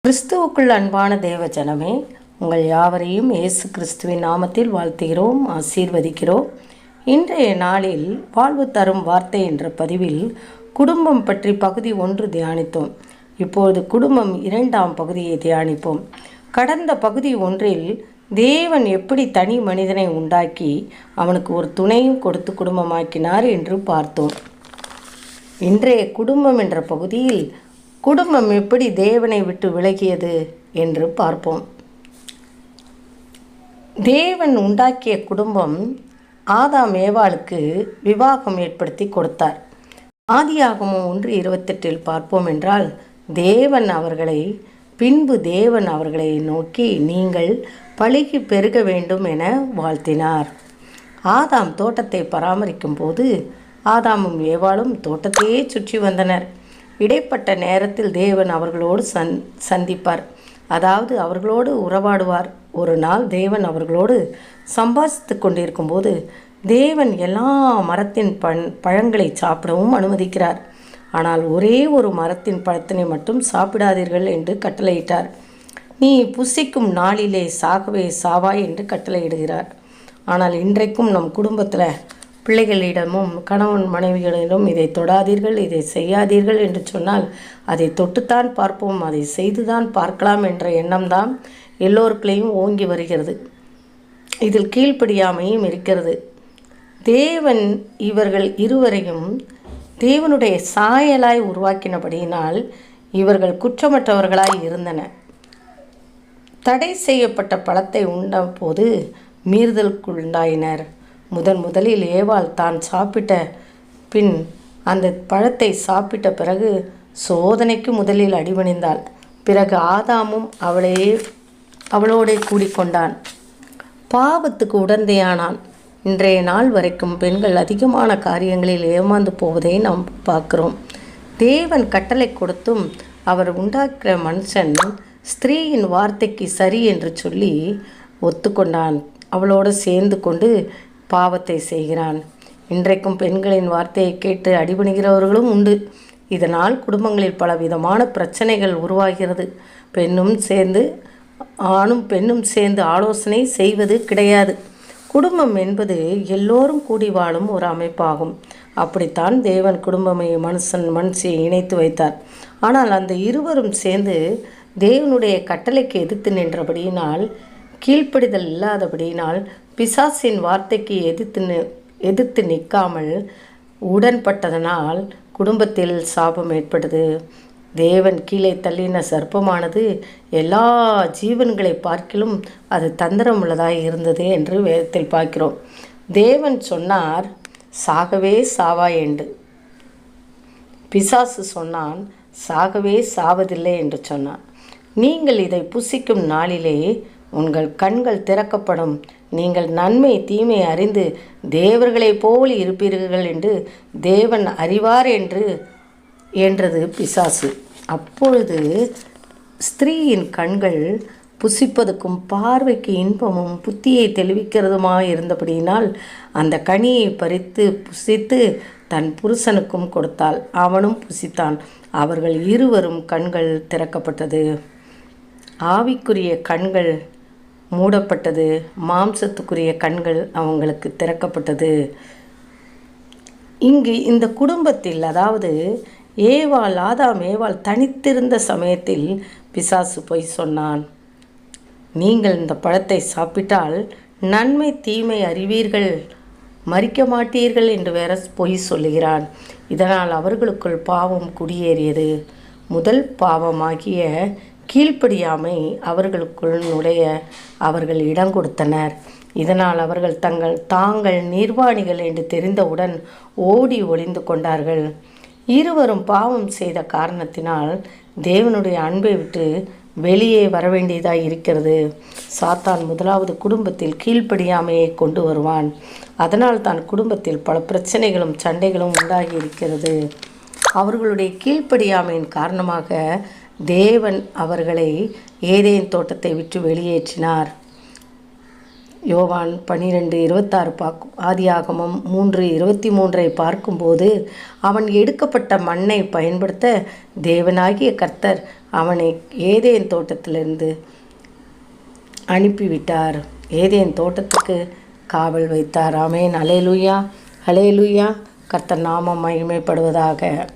கிறிஸ்துவுக்குள் அன்பான தேவ ஜனமே, உங்கள் யாவரையும் இயேசு கிறிஸ்துவின் நாமத்தில் வாழ்த்துகிறோம், ஆசீர்வதிக்கிறோம். இன்றைய நாளில் வாழ்வு தரும் வார்த்தை என்ற பதிவில் குடும்பம் பற்றி பகுதி 1 தியானித்தோம். இப்பொழுது குடும்பம் 2ஆம் பகுதியை தியானிப்போம். கடந்த பகுதி 1இல் தேவன் எப்படி தனி மனிதனை உண்டாக்கி அவனுக்கு ஒரு துணையும் கொடுத்து குடும்பமாக்கினார் என்று பார்த்தோம். இன்றைய குடும்பம் என்ற பகுதியில் குடும்பம் எப்படி தேவனை விட்டு விலகியது என்று பார்ப்போம். தேவன் உண்டாக்கிய குடும்பம் ஆதாம் ஏவாளுக்கு விவாகம் ஏற்படுத்தி கொடுத்தார். ஆதியாகமம் 1:28 பார்ப்போம் என்றால், பின்பு தேவன் அவர்களை நோக்கி நீங்கள் பலுகி பெருக வேண்டும் என வாழ்த்தினார். ஆதாம் தோட்டத்தை பராமரிக்கும் போது ஆதாமும் ஏவாளும் தோட்டத்தையே சுற்றி வந்தனர். இடைப்பட்ட நேரத்தில் தேவன் அவர்களோடு சந்திப்பார், அதாவது அவர்களோடு உறவாடுவார். ஒரு நாள் தேவன் அவர்களோடு சம்பாஷித்து கொண்டிருக்கும் போது தேவன் எல்லா மரத்தின் பழங்களை சாப்பிடவும் அனுமதிக்கிறார். ஆனால் ஒரே ஒரு மரத்தின் பழத்தினை மட்டும் சாப்பிடாதீர்கள் என்று கட்டளையிட்டார். நீ புசிக்கும் நாளிலே சாகவே சாவாய் என்று கட்டளையிடுகிறார். ஆனால் இன்றைக்கும் நம் குடும்பத்தில் பிள்ளைகளிடமும் கணவன் மனைவிகளிடம் இதை தொடாதீர்கள், இதை செய்யாதீர்கள் என்று சொன்னால் அதை தொட்டுத்தான் பார்ப்போம், அதை செய்துதான் பார்க்கலாம் என்ற எண்ணம்தான் எல்லோருக்குள்ளேயும் ஓங்கி வருகிறது. இதில் கீழ்ப்படியாமையும் இருக்கிறது. தேவன் இவர்கள் இருவரையும் தேவனுடைய சாயலாய் உருவாக்கினபடியினால் இவர்கள் குற்றமற்றவர்களாய் இருந்தன. தடை செய்யப்பட்ட பழத்தை உண்ட போது மீறுதலுக்குள்ளாயினர். முதலில் ஏவாள் தான் சாப்பிட்ட பின் அந்த பழத்தை சாப்பிட்ட பிறகு சோதனைக்கு முதலில் அடிபணிந்தாள். பிறகு ஆதாமும் அவளோடே கூடிக்கொண்டான், பாவத்துக்கு உடந்தையானான். இன்றைய நாள் வரைக்கும் பெண்கள் அதிகமான காரியங்களில் ஏமாந்து போவதை நாம் பார்க்கிறோம். தேவன் கட்டளை கொடுத்தும் அவர் உண்டாக்குற மனுஷன் ஸ்திரீயின் வார்த்தைக்கு சரி என்று சொல்லி ஒத்துக்கொண்டான். அவளோடு சேர்ந்து கொண்டு பாவத்தை செய்கிறான். இன்றைக்கும் பெண்களின் வார்த்தையை கேட்டு அடிபணிகிறவர்களும் உண்டு. இதனால் குடும்பங்களில் பல விதமான பிரச்சனைகள் உருவாகிறது. ஆணும் பெண்ணும் சேர்ந்து ஆலோசனை செய்வது கிடையாது. குடும்பம் என்பது எல்லோரும் கூடி வாழும் ஒரு அமைப்பாகும். அப்படித்தான் தேவன் குடும்பமை மனுஷியை இணைத்து வைத்தார். ஆனால் அந்த இருவரும் சேர்ந்து தேவனுடைய கட்டளைக்கு எதிர்த்து நின்றபடியினால், கீழ்ப்படிதல் இல்லாதபடியினால், பிசாசின் வார்த்தைக்கு எதிர்த்து நிற்காமல் உடன்பட்டதனால் குடும்பத்தில் சாபம் ஏற்பட்டது. தேவன் கீழே தள்ளின சர்ப்பமானது எல்லா ஜீவன்களை பார்க்கிலும் அது தந்திரம் உள்ளதாய் இருந்தது என்று வேதத்தில் பார்க்கிறோம். தேவன் சொன்னார், சாகவே சாவாய் என்று. பிசாசு சொன்னான், சாகவே சாவதில்லை என்று சொன்னான். நீங்கள் இதை புசிக்கும் நாளிலே உங்கள் கண்கள் திறக்கப்படும், நீங்கள் நன்மை தீமை அறிந்து தேவர்களைப் போல் இருப்பீர்கள் என்று தேவன் அறிவார் என்றது பிசாசு. அப்பொழுது ஸ்திரீயின் கண்கள் புசிப்பதுக்கும் பார்வைக்கு இன்பமும் புத்தியை தெளிவிக்கிறதுமாக இருந்தபடியினால் அந்த கனியை பறித்து புசித்து தன் புருஷனுக்கும் கொடுத்தாள். அவனும் புசித்தான். அவர்கள் இருவரும் கண்கள் திறக்கப்பட்டது. ஆவிக்குரிய கண்கள் மூடப்பட்டது, மாம்சத்துக்குரிய கண்கள் அவங்களுக்கு திறக்கப்பட்டது. இங்கு இந்த குடும்பத்தில், அதாவது ஆதாம் ஏவாள் தனித்திருந்த சமயத்தில் பிசாசு போய் சொன்னான், நீங்கள் இந்த பழத்தை சாப்பிட்டால் நன்மை தீமை அறிவீர்கள், மறிக்க மாட்டீர்கள் என்று வேற பொய் சொல்லுகிறான். இதனால் அவர்களுக்குள் பாவம் குடியேறியது. முதல் பாவமாகிய கீழ்ப்படியாமை அவர்களுக்குள் நுழைய அவர்கள் இடம் கொடுத்தனர். இதனால் அவர்கள் தாங்கள் நிர்வாணிகள் என்று தெரிந்தவுடன் ஓடி ஒளிந்து கொண்டார்கள். இருவரும் பாவம் செய்த காரணத்தினால் தேவனுடைய அன்பை விட்டு வெளியே வரவேண்டியதாக இருக்கிறது. சாத்தான் முதலாவது குடும்பத்தில் கீழ்ப்படியாமையை கொண்டு வருவான். அதனால் தான் குடும்பத்தில் பல பிரச்சனைகளும் சண்டைகளும் உண்டாகி இருக்கிறது. அவர்களுடைய கீழ்ப்படியாமையின் காரணமாக தேவன் அவர்களை ஏதேன் தோட்டத்தை விட்டு வெளியேற்றினார். யோவான் 12:26 ஆதியாகமம் 3:23 பார்க்கும்போது, அவன் எடுக்கப்பட்ட மண்ணை பயன்படுத்த தேவனாகிய கர்த்தர் அவனை ஏதேன் தோட்டத்திலிருந்து அனுப்பிவிட்டார். ஏதேன் தோட்டத்துக்கு காவல் வைத்தார். ஆமென். அல்லேலூயா, அல்லேலூயா. கர்த்தர் நாமம் மகிமைப்படுவதாக.